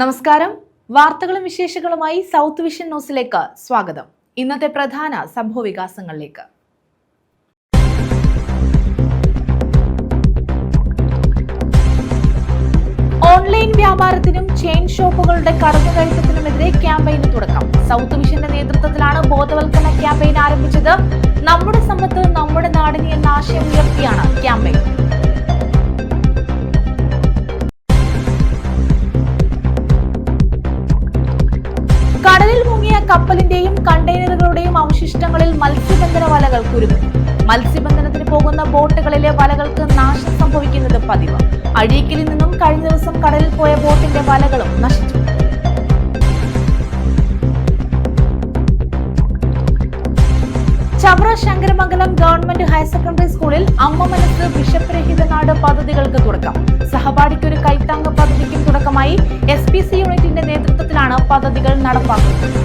നമസ്കാരം. വാർത്തകളും വിശേഷങ്ങളുമായി സൗത്ത് വിഷൻ ന്യൂസിലേക്ക് സ്വാഗതം. ഇന്നത്തെ പ്രധാന സംഭവവികാസങ്ങളിലേക്ക്. ഓൺലൈൻ വ്യാപാരത്തിനും ചെയിൻ ഷോപ്പുകളുടെ കടന്നുകയറ്റത്തിനുമെതിരെ ക്യാമ്പയിന് തുടക്കം. സൗത്ത് വിഷന്റെ നേതൃത്വത്തിലാണ് ബോധവൽക്കരണ ക്യാമ്പയിൻ ആരംഭിച്ചത്. നമ്മുടെ സമ്പത്ത് നമ്മുടെ നാടിന് എന്ന ആശയം ഉയർത്തിയാണ് ക്യാമ്പയിൻ. കടലിൽ മുങ്ങിയ കപ്പലിന്റെയും കണ്ടെയ്നറുകളുടെയും അവശിഷ്ടങ്ങളിൽ മത്സ്യബന്ധന വലകൾ കുരുങ്ങി. മത്സ്യബന്ധനത്തിന് പോകുന്ന ബോട്ടുകളിലെ വലകൾക്ക് നാശം സംഭവിക്കുന്നത് പതിവ്. അഴീക്കലിൽ നിന്നും കഴിഞ്ഞ ദിവസം കടലിൽ പോയ ബോട്ടിന്റെ വലകളും നശിച്ചു. Chavara Sankaramangalam government higher secondary സ്കൂളിൽ അമ്മ മനസ്സ് ബിഷപ്പ് രഹിത നാട് പദ്ധതികൾക്ക് തുടക്കം. സഹപാഠിക്കൊരു കൈത്താങ് പദ്ധതിക്കും തുടക്കമായി. SPC യൂണിറ്റിന്റെ നേതൃത്വത്തിലാണ് പദ്ധതികൾ നടപ്പാക്കുന്നത്.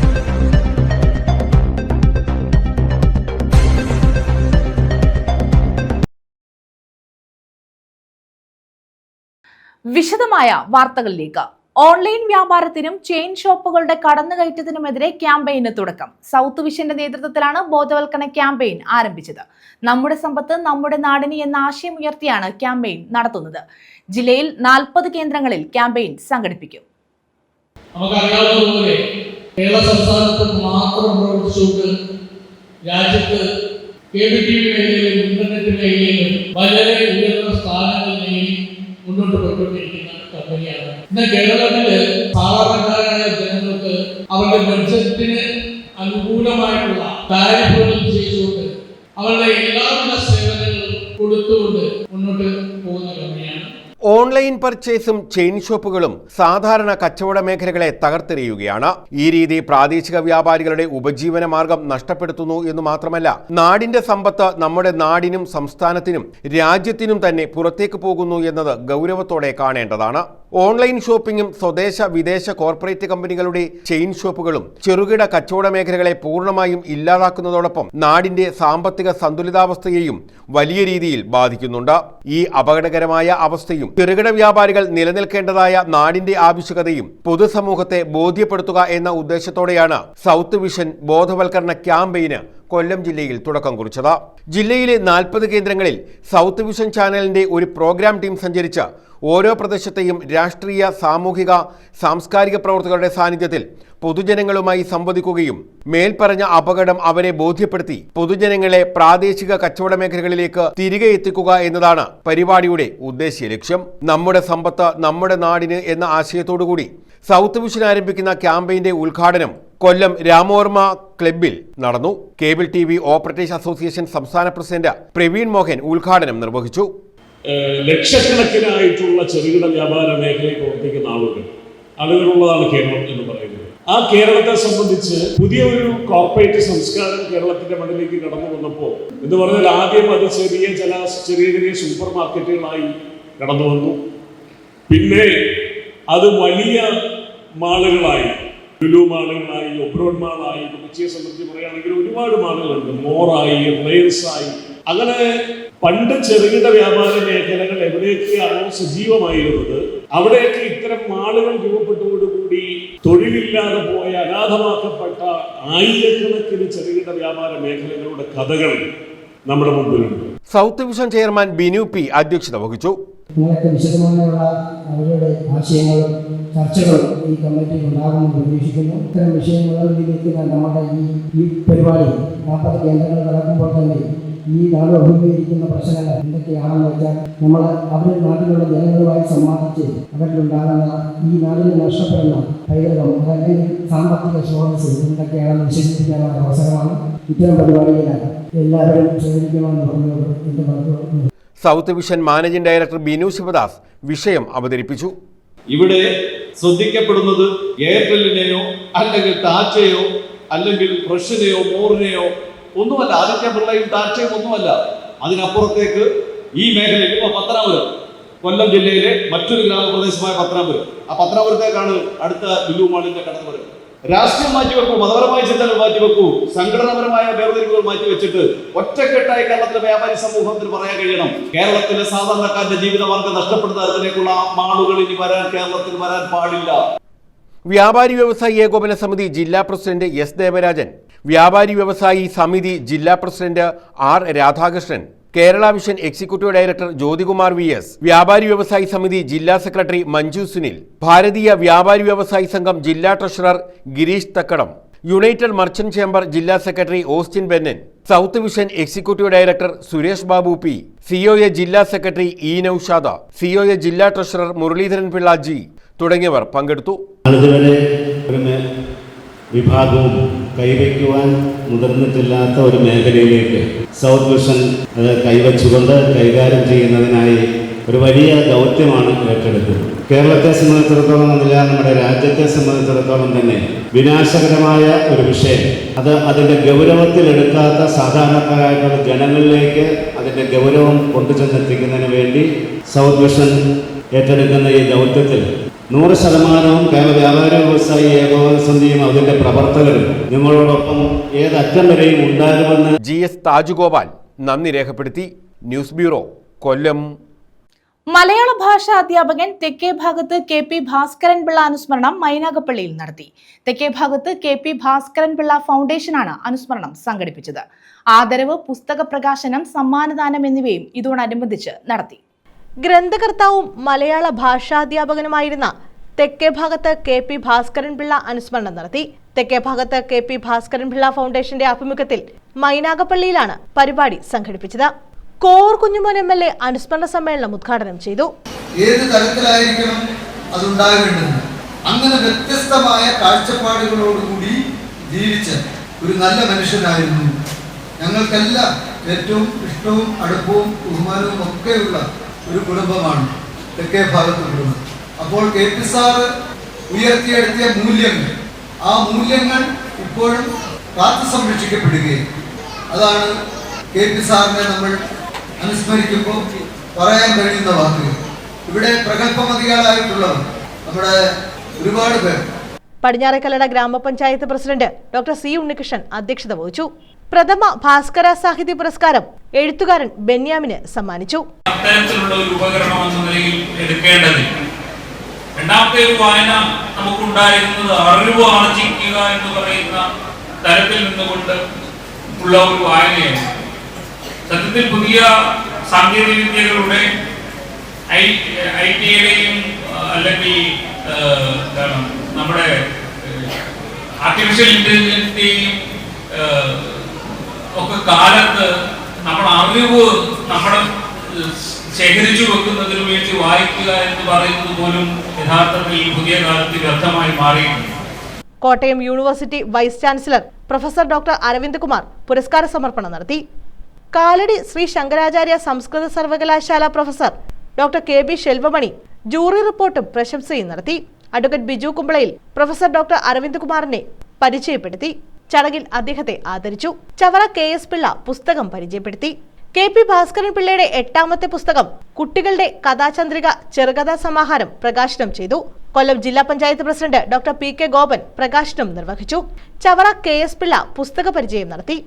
വിശദമായ വാർത്തകളിലേക്ക്. ഓൺലൈൻ വ്യാപാരത്തിനും ചെയിൻ ഷോപ്പുകളുടെ കടന്നുകയറ്റത്തിനുമെതിരെ ക്യാമ്പയിന് തുടക്കം. സൗത്ത് വിഷന്റെ നേതൃത്വത്തിലാണ് ബോധവൽക്കരണ ക്യാമ്പയിൻ ആരംഭിച്ചത്. നമ്മുടെ സമ്പത്ത് നമ്മുടെ നാടിന് എന്ന ആശയം ഉയർത്തിയാണ് ക്യാമ്പയിൻ നടത്തുന്നത്. ജില്ലയിൽ 40 കേന്ദ്രങ്ങളിൽ ക്യാമ്പയിൻ സംഘടിപ്പിക്കും. നമുക്കറിയാവുന്നതുപോലെ കേരള സംസ്ഥാനത്ത് മാത്രം പ്രവർത്തിച്ചുകൊണ്ട് രാജ്യത്ത് കേബിൾ TV മേഖലയിലും ഇന്റർനെറ്റ് മേഖലയിലും വളരെ ഉയർന്ന സ്ഥാനങ്ങൾ നേടി മുന്നോട്ട് പോയിക്കൊണ്ടിരിക്കുന്ന കമ്പനിയാണ്. ഇന്ന് കേരളത്തില് സാധാരണക്കാരായ ജനങ്ങൾക്ക് അവരുടെ ബഡ്ജറ്റിന് അനുകൂലമായിട്ടുള്ള താരിഫുകൾ നിശ്ചയിച്ചുകൊണ്ട് അവരുടെ എല്ലാവിധ സേവനങ്ങളും കൊടുത്തുകൊണ്ട് മുന്നോട്ട് പോകുന്ന കമ്പനിയാണ്. ഓൺലൈൻ പർച്ചേസും ചെയിൻ ഷോപ്പുകളും സാധാരണ കച്ചവട മേഖലകളെ തകർത്തെറിയുകയാണ്. ഈ രീതി പ്രാദേശിക വ്യാപാരികളുടെ ഉപജീവന മാർഗം നഷ്ടപ്പെടുത്തുന്നു എന്ന് മാത്രമല്ല, നാടിന്റെ സമ്പത്ത് നമ്മുടെ നാടിനും സംസ്ഥാനത്തിനും രാജ്യത്തിനും തന്നെ പുറത്തേക്ക് പോകുന്നു എന്നത് ഗൗരവത്തോടെ കാണേണ്ടതാണ്. ഓൺലൈൻ ഷോപ്പിംഗും സ്വദേശ വിദേശ കോർപ്പറേറ്റ് കമ്പനികളുടെ ചെയിൻ ഷോപ്പുകളും ചെറുകിട കച്ചവട മേഖലകളെ പൂർണ്ണമായും ഇല്ലാതാക്കുന്നതോടൊപ്പം നാടിന്റെ സാമ്പത്തിക സന്തുലിതാവസ്ഥയെയും വലിയ രീതിയിൽ ബാധിക്കുന്നുണ്ട്. ഈ അപകടകരമായ അവസ്ഥയും ചെറുകിട വ്യാപാരികൾ നിലനിൽക്കേണ്ടതായ നാടിന്റെ ആവശ്യകതയും പൊതുസമൂഹത്തെ ബോധ്യപ്പെടുത്തുക എന്ന ഉദ്ദേശത്തോടെയാണ് സൗത്ത് വിഷൻ ബോധവൽക്കരണ ക്യാമ്പയിന് കൊല്ലം ജില്ലയിൽ തുടക്കം കുറിച്ചത്. ജില്ലയിലെ 40 കേന്ദ്രങ്ങളിൽ സൗത്ത് വിഷൻ ചാനലിന്റെ ഒരു പ്രോഗ്രാം ടീം സഞ്ചരിച്ച് ഓരോ പ്രദേശത്തെയും രാഷ്ട്രീയ, സാമൂഹിക, സാംസ്കാരിക പ്രവർത്തകരുടെ സാന്നിധ്യത്തിൽ പൊതുജനങ്ങളുമായി സംവദിക്കുകയും മേൽപ്പറഞ്ഞ അപകടം അവരെ ബോധ്യപ്പെടുത്തി പൊതുജനങ്ങളെ പ്രാദേശിക കച്ചവട മേഖലകളിലേക്ക് തിരികെ എത്തിക്കുക എന്നതാണ് പരിപാടിയുടെ ഉദ്ദേശ്യ ലക്ഷ്യം. നമ്മുടെ സമ്പത്ത് നമ്മുടെ നാടിന് എന്ന ആശയത്തോടുകൂടി സൗത്ത് വിഷൻ ആരംഭിക്കുന്ന ക്യാമ്പയിന്റെ ഉദ്ഘാടനം കൊല്ലം രാമവർമ്മ ക്ലബ്ബിൽ നടന്നു. കേബിൾ TV ഓപ്പറേറ്റേഴ്സ് അസോസിയേഷൻ സംസ്ഥാന പ്രസിഡന്റ് പ്രവീൺ മോഹൻ ഉദ്ഘാടനം നിർവഹിച്ചു. ലക്ഷക്കണക്കിനായിട്ടുള്ള ചെറുകിട വ്യാപാര മേഖലയിൽ പ്രവർത്തിക്കുന്ന ആളുകളുള്ളതാണ് കേരളം എന്ന് പറയുന്നത്. ആ കേരളത്തെ സംബന്ധിച്ച് പുതിയ ഒരു കോർപ്പറേറ്റ് സംസ്കാരം കേരളത്തിന്റെ മണ്ണിലേക്ക് കടന്നു വന്നപ്പോൾ എന്ന് പറഞ്ഞാൽ ആദ്യം അത് ചെറിയ സൂപ്പർ മാർക്കറ്റുകളായി കടന്നു വന്നു. പിന്നെ അത് വലിയ മാളുകളായി, ലുലു മാളുകളായി, ഒബ്രോഡ് മാളായി, കൊച്ചിയെ സംബന്ധിച്ച് പറയുകയാണെങ്കിൽ ഒരുപാട് മാളുകളുണ്ട്. മോറായി, റിലയൻസായി. അങ്ങനെ പണ്ട് ചെറുകിട വ്യാപാര മേഖലകൾ എവിടെയൊക്കെയാണോ സജീവമായിരുന്നത് അവിടെയൊക്കെ ഇത്തരം മാളുകൾ രൂപപ്പെട്ടതോടുകൂടി തൊഴിലില്ലാതെ പോയ അനാഥമാക്കപ്പെട്ട ആയിരക്കണക്കിന് ചെറുകിട വ്യാപാര മേഖലകളുടെ കഥകൾ നമ്മുടെ മുമ്പിലുണ്ട്. South vision chairman Binu P അധ്യക്ഷത വഹിച്ചു. നിങ്ങൾക്ക് വിശദമായുള്ള അവരുടെ ആശയങ്ങളും ചർച്ചകളും ഈ കമ്മിറ്റിയിൽ ഉണ്ടാകുമെന്ന് പ്രതീക്ഷിക്കുന്നു. ഇത്തരം വിഷയങ്ങളിലേക്ക് നമ്മുടെ ഈ പരിപാടി 40 കേന്ദ്രങ്ങൾ നടക്കുമ്പോൾ തന്നെ ഈ നാട് അഭിമുഖീകരിക്കുന്ന പ്രശ്നങ്ങൾ എന്തൊക്കെയാണെന്ന് വെച്ചാൽ നമ്മൾ അവരുടെ നാട്ടിലുള്ള ജനങ്ങളുമായി സംവാദിച്ച് അവരിലുണ്ടാകുന്ന ഈ നാടിന് നഷ്ടപ്പെടുന്ന പൈതൃകം അല്ലെങ്കിൽ സാമ്പത്തിക സ്രോതസ് എന്തൊക്കെയാണെന്ന് വിശദീകരിക്കാനുള്ള അവസരമാണ്. ഇത്തരം പരിപാടിയിലാണ് എല്ലാവരും സഹകരിക്കണമെന്ന് പറഞ്ഞത് എൻ്റെ മനസ്സിൽ. South Vision managing director Binu Sivadas വിഷയം അവതരിപ്പിച്ചു. ഇവിടെ ശ്രദ്ധിക്കപ്പെടുന്നത് എയർടെല്ലിനെയോ അല്ലെങ്കിൽ ടാറ്റയോ അല്ലെങ്കിൽ ഫ്രഷിനെയോ മോറിനെയോ ഒന്നുമല്ല. ആദിത്യ ബിർളയും ടാറ്റയും ഒന്നുമല്ല. അതിനപ്പുറത്തേക്ക് ഈ മേഖലയിൽ ഇപ്പോൾ പത്തനാപുരം, കൊല്ലം ജില്ലയിലെ മറ്റൊരു ഗ്രാമപ്രദേശമായ പത്തനാപുരം, ആ പത്തനാപുരത്തേക്കാണ് അടുത്ത ലുലു മാളിന്റെ കടന്നുവരവ്. രാഷ്ട്രീയം മാറ്റിവെക്കൂ, മതപരമായ ചിന്തകൾ മാറ്റിവെക്കൂ, സംഘടനാപരമായ വേർതിരിവുകൾ മാറ്റിവെച്ചിട്ട് ഒറ്റക്കെട്ടായി കേരളത്തിലെ വ്യാപാരി സമൂഹത്തിന് പറയാൻ കഴിയണം, കേരളത്തിലെ സാധാരണക്കാരുടെ ജീവിതമാർഗം നഷ്ടപ്പെടുന്ന തരത്തിലേക്കുള്ള മാളുകൾ ഇനി കേരളത്തിൽ വരാൻ പാടില്ല. വ്യാപാരി വ്യവസായി ഏകോപന സമിതി ജില്ലാ പ്രസിഡന്റ് എസ് ദേവരാജൻ, വ്യാപാരി വ്യവസായി സമിതി ജില്ലാ president R Radhakrishnan, Kerala Vision executive director Jyothikumar V S., വ്യാപാരി വ്യവസായി സമിതി ജില്ലാ സെക്രട്ടറി മഞ്ജു സുനിൽ, ഭാരതീയ വ്യാപാരി വ്യവസായി സംഘം ജില്ലാ treasurer Girish Thakkadam, united merchant chamber ജില്ലാ secretary Austin Bennan, south vision executive director Suresh Babu P, COA ജില്ലാ സെക്രട്ടറി ഇ നൌഷാദ, സിഒഎ ജില്ലാ ട്രഷറർ മുരളീധരൻ പിള്ള ജി തുടങ്ങിയവർ പങ്കെടുത്തു. വിഭാഗവും കൈവയ്ക്കുവാൻ മുതിർന്നിട്ടില്ലാത്ത ഒരു മേഖലയിലേക്ക് സൗത്ത് വിഷൻ കൈവച്ചുകൊണ്ട് കൈകാര്യം ചെയ്യുന്നതിനായി ഒരു വലിയ ദൗത്യമാണ് ഏറ്റെടുക്കുന്നത്. കേരളത്തെ സംബന്ധിച്ചിടത്തോളം എന്നില്ല, നമ്മുടെ രാജ്യത്തെ സംബന്ധിച്ചിടത്തോളം തന്നെ വിനാശകരമായ ഒരു വിഷയം, അത് അതിൻ്റെ ഗൗരവത്തിലെടുക്കാത്ത സാധാരണക്കാരായിട്ടുള്ള ജനങ്ങളിലേക്ക് അതിൻ്റെ ഗൗരവം കൊണ്ടുചെന്നെത്തിക്കുന്നതിന് വേണ്ടി സൗത്ത് വിഷൻ ഏറ്റെടുക്കുന്ന ഈ ദൗത്യത്തിൽ 100% കേരള വ്യാപാരി വ്യവസായി ഏകോപന സമിതിയും അതിന്റെ പ്രവർത്തകരും നിങ്ങളോടൊപ്പം ഏതറ്റം വരെയും ഉണ്ടാകുമെന്ന് GS താജുഗോപാൽ നന്ദി രേഖപ്പെടുത്തി. ന്യൂസ് ബ്യൂറോ, കൊല്ലം. മലയാള ഭാഷാ അധ്യാപകൻ തെക്കേ ഭാഗത്ത് KP ഭാസ്കരൻ പിള്ള അനുസ്മരണം മൈനാഗപ്പള്ളിയിൽ നടത്തി. തെക്കേ ഭാഗത്ത് KP ഭാസ്കരൻ പിള്ള ഫൗണ്ടേഷനാണ് അനുസ്മരണം സംഘടിപ്പിച്ചത്. ആദരവ്, പുസ്തക പ്രകാശനം, സമ്മാനദാനം എന്നിവയും ഇതോടനുബന്ധിച്ച് നടത്തി. ഗ്രന്ഥകർത്താവും മലയാള ഭാഷാധ്യാപകനുമായിരുന്ന തെക്കേ ഭാഗത്ത് KP ഭാസ്കരൻ പിള്ള അനുസ്മരണം നടത്തി. തെക്കേ ഭാഗത്ത് KP ഭാസ്കരൻ പിള്ള ഫൗണ്ടേഷന്റെ ആഭിമുഖ്യത്തിൽ മൈനാഗപ്പള്ളിയിലാണ് പരിപാടി സംഘടിപ്പിച്ചത്. കോർ കുഞ്ഞുമോൻ MLA അനുസ്മരണ സമ്മേളനം ഉദ്ഘാടനം ചെയ്തു. ഏത് തരത്തിലായിരിക്കണം അതുണ്ടാകേണ്ടത്, അങ്ങനെ വ്യത്യസ്തമായ കാഴ്ചപ്പാടുകളോടുകൂടി ജീവിച്ച ഒരു നല്ല മനുഷ്യനായിരുന്നു. ഞങ്ങൾക്കെല്ലാം ഏറ്റവും ഇഷ്ടവും അടുപ്പവും ബഹുമാനവും ഒക്കെയുള്ള ഒരു കുടുംബമാണ് തെക്കേ ഭാഗത്ത് കുടുംബം. അപ്പോൾ KP സാറ് ഉയർത്തിയെടുത്തിയ മൂല്യങ്ങൾ, ആ മൂല്യങ്ങൾ ഇപ്പോഴും കാത്തു സംരക്ഷിക്കപ്പെടുകയും, അതാണ് KP സാറിനെ നമ്മൾ അനുസ്മരിക്കുമ്പോൾ പറയാൻ കഴിയുന്ന വാക്കുകൾ. ഇവിടെ പ്രഗത്ഭമതികളായിട്ടുള്ളവർ നമ്മുടെ ഒരുപാട് പേർ. പടിഞ്ഞാറേക്കല്ലട ഗ്രാമപഞ്ചായത്ത് പ്രസിഡന്റ് ഡോക്ടർ C ഉണ്ണികൃഷ്ണൻ അധ്യക്ഷത വഹിച്ചു. പ്രഥമ ഭാസ്കര സാഹിത്യ പുരസ്കാരം എഴുത്തുകാരൻ ബെന്യാമിന് സമ്മാനിച്ചു. അത്തരത്തിലുള്ള ഒരു ഉപകരണം എന്ന നിലയിൽ എടുക്കേണ്ടത്. രണ്ടാമത്തെ ഒരു വായന നമുക്കുണ്ടായിരുന്നത് അറിവ് ആർജിക്കുക എന്ന് പറയുന്ന തരത്തിൽ നിന്നുകൊണ്ട് ഉള്ള ഒരു വായനയാണ്. സത്യത്തിൽ പുതിയ സാങ്കേതിക വിദ്യകളുടെ IT-യുടെയും അല്ലെങ്കിൽ നമ്മുടെ ആർട്ടിഫിഷ്യൽ ഇന്റലിജൻസിന്റെയും ഒക്കെ കാലത്ത് നമ്മൾ അറിവ് നമ്മുടെ ശേഖരിച്ചു വെക്കുന്നതിന് വേണ്ടി വായിക്കുക എന്ന് പറയുന്നത് പോലും യഥാർത്ഥത്തിൽ പുതിയ കാലത്ത് വ്യർത്ഥമായി മാറിയിട്ടുണ്ട്. Kottayam university vice chancellor professor doctor Aravind Kumar പുരസ്കാര സമർപ്പണം നടത്തി. കാലടി ശ്രീ ശങ്കരാചാര്യ സംസ്കൃത സർവകലാശാല professor doctor KB Selvamani jury റിപ്പോർട്ടും പ്രശംസയും നടത്തി. അഡ്വക്കേറ്റ് ബിജു കുമ്പളയിൽ പ്രൊഫസർ ഡോക്ടർ അരവിന്ദ് കുമാറിനെ പരിചയപ്പെടുത്തി. ചടങ്ങിൽ അദ്ദേഹത്തെ ആദരിച്ചു. ചവറ KS പിള്ള പുസ്തകം പരിചയപ്പെടുത്തി. KP ഭാസ്കരൻ പിള്ളയുടെ 8ാമത്തെ പുസ്തകം കുട്ടികളുടെ കഥാചന്ദ്രിക ചെറുകഥാ സമാഹാരം പ്രകാശനം ചെയ്തു. കൊല്ലം ജില്ലാ panchayat president doctor PK Gopan പ്രകാശനം നിർവഹിച്ചു. ചവറ KS പിള്ള പുസ്തക പരിചയം നടത്തി.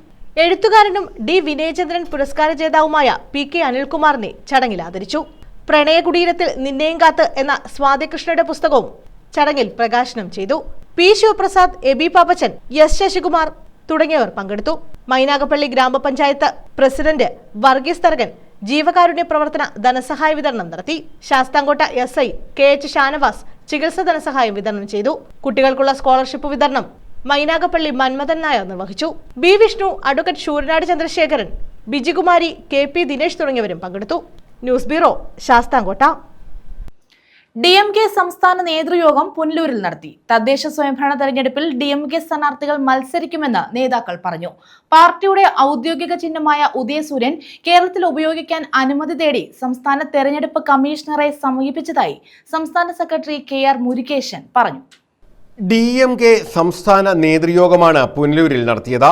എഴുത്തുകാരനും D വിനയചന്ദ്രൻ പുരസ്കാര ജേതാവുമായ PK അനിൽകുമാറിനെ ചടങ്ങിൽ ആദരിച്ചു. പ്രണയകുടീരത്തിൽ നിന്നെയും കാത്ത് എന്ന സ്വാതികൃഷ്ണയുടെ പുസ്തകവും ചടങ്ങിൽ പ്രകാശനം ചെയ്തു. P ശിവപ്രസാദ്, എബി പാപ്പച്ചൻ, S ശശികുമാർ തുടങ്ങിയവർ പങ്കെടുത്തു. മൈനാഗപ്പള്ളി ഗ്രാമപഞ്ചായത്ത് പ്രസിഡന്റ് വർഗീസ് തരകൻ ജീവകാരുണ്യ പ്രവർത്തന ധനസഹായ വിതരണം നടത്തി. ശാസ്താംകോട്ട SI KH ഷാനവാസ് ചികിത്സാ ധനസഹായം വിതരണം ചെയ്തു. കുട്ടികൾക്കുള്ള സ്കോളർഷിപ്പ് വിതരണം മൈനാഗപ്പള്ളി മന്മഥൻ നായർ നിർവഹിച്ചു. B Vishnu, advocate Sooranad Chandrasekharan, Bijikumari, KP Dinesh തുടങ്ങിയവരും പങ്കെടുത്തു. News bureau, Sasthamkotta. DMK സംസ്ഥാന നേതൃയോഗം പുനലൂരിൽ നടത്തി. തദ്ദേശ സ്വയംഭരണ തെരഞ്ഞെടുപ്പിൽ DMK സ്ഥാനാർത്ഥികൾ മത്സരിക്കുമെന്ന് നേതാക്കൾ പറഞ്ഞു. പാർട്ടിയുടെ ഔദ്യോഗിക ചിഹ്നമായ ഉദയസൂര്യൻ കേരളത്തിൽ ഉപയോഗിക്കാൻ അനുമതി തേടി സംസ്ഥാന തെരഞ്ഞെടുപ്പ് കമ്മീഷണറെ സമീപിച്ചതായി സംസ്ഥാന സെക്രട്ടറി KR മുരുകേശൻ പറഞ്ഞു. DMK സംസ്ഥാന നേതൃയോഗമാണ് പുനലൂരിൽ നടത്തിയത്.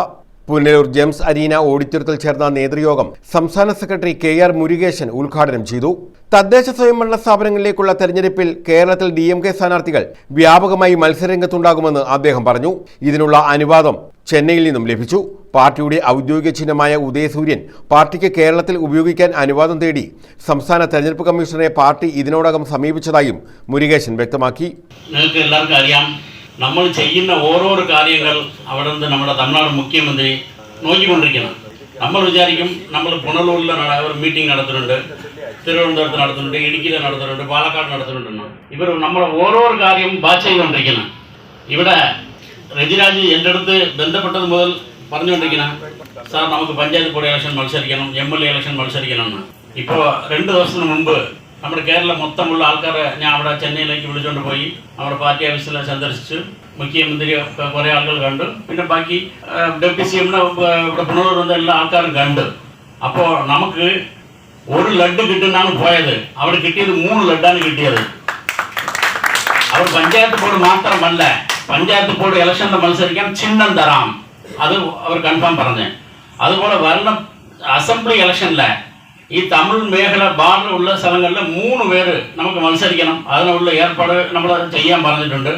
പുനലൂർ ജെംസ് അരീന ഓഡിറ്റോറിയത്തിൽ ചേർന്ന നേതൃയോഗം സംസ്ഥാന സെക്രട്ടറി KR മുരുകേശൻ ഉദ്ഘാടനം ചെയ്തു. തദ്ദേശ സ്വയംഭരണ സ്ഥാപനങ്ങളിലേക്കുള്ള തെരഞ്ഞെടുപ്പിൽ കേരളത്തിൽ DMK സ്ഥാനാർത്ഥികൾ വ്യാപകമായി മത്സരരംഗത്തുണ്ടാകുമെന്ന് അദ്ദേഹം പറഞ്ഞു. ഇതിനുള്ള അനുവാദം ചെന്നൈയിൽ നിന്നും ലഭിച്ചു. പാർട്ടിയുടെ ഔദ്യോഗിക ചിഹ്നമായ ഉദയസൂര്യൻ പാർട്ടിക്ക് കേരളത്തിൽ ഉപയോഗിക്കാൻ അനുവാദം തേടി സംസ്ഥാന തെരഞ്ഞെടുപ്പ് കമ്മീഷണറെ പാർട്ടി ഇതിനോടകം സമീപിച്ചതായും മുരുകേശൻ വ്യക്തമാക്കി. നിങ്ങൾക്ക് എല്ലാവർക്കും അറിയാം, നമ്മൾ ചെയ്യുന്ന ഓരോരോ കാര്യങ്ങൾ അവിടെ നിന്ന് നമ്മുടെ തമിഴ്നാട് മുഖ്യമന്ത്രി നോക്കിക്കൊണ്ടിരിക്കണം. നമ്മൾ വിചാരിക്കും നമ്മൾ പുനലൂരിൽ ഒരു മീറ്റിംഗ് നടത്തുന്നുണ്ട്, തിരുവനന്തപുരത്ത് നടത്തുന്നുണ്ട്, ഇടുക്കിയിൽ നടത്തുന്നുണ്ട്, പാലക്കാട് നടത്തുന്നുണ്ടെന്ന്. ഇവർ നമ്മളെ ഓരോരോ കാര്യം വാച്ച് ചെയ്തുകൊണ്ടിരിക്കണം. ഇവിടെ രജിരാജ് എൻ്റെ അടുത്ത് ബന്ധപ്പെട്ടത് മുതൽ പറഞ്ഞുകൊണ്ടിരിക്കണം, സാർ നമുക്ക് പഞ്ചായത്ത് ബോർഡ് ഇലക്ഷൻ മത്സരിക്കണം, MLA ഇലക്ഷൻ മത്സരിക്കണം എന്ന്. ഇപ്പോൾ 2 ദിവസത്തിന് മുമ്പ് നമ്മുടെ കേരളം മൊത്തമുള്ള ആൾക്കാരെ ഞാൻ അവിടെ ചെന്നൈയിലേക്ക് വിളിച്ചുകൊണ്ട് പോയി നമ്മുടെ പാർട്ടി ഓഫീസിൽ സന്ദർശിച്ചു. മുഖ്യമന്ത്രി കുറേ ആളുകൾ കണ്ടു, പിന്നെ ബാക്കി ഡെപ്യൂട്ടി CM ഇവിടെ പുനലൂർ എല്ലാ ആൾക്കാരും കണ്ടു. അപ്പോൾ നമുക്ക് 1 ലഡ് കിട്ടുന്നാണ് പോയത്, അവിടെ കിട്ടിയത് 3 ലഡാണ് കിട്ടിയത്. അവർ പഞ്ചായത്ത് ബോർഡ് മാത്രമല്ല, പഞ്ചായത്ത് ബോർഡ് ഇലക്ഷനിൽ മത്സരിക്കാൻ ചിഹ്നം തരാം, അത് അവർ കൺഫേം പറഞ്ഞ്. അതുപോലെ വരണ അസംബ്ലി ഇലക്ഷനിലെ ഈ തമിഴ് മേഖല ബാർഡർ ഉള്ള സ്ഥലങ്ങളിൽ 3 പേര് നമുക്ക് മത്സരിക്കണം. അതിനുള്ള ഏർപ്പാട് നമ്മൾ ചെയ്യാൻ പറഞ്ഞിട്ടുണ്ട്,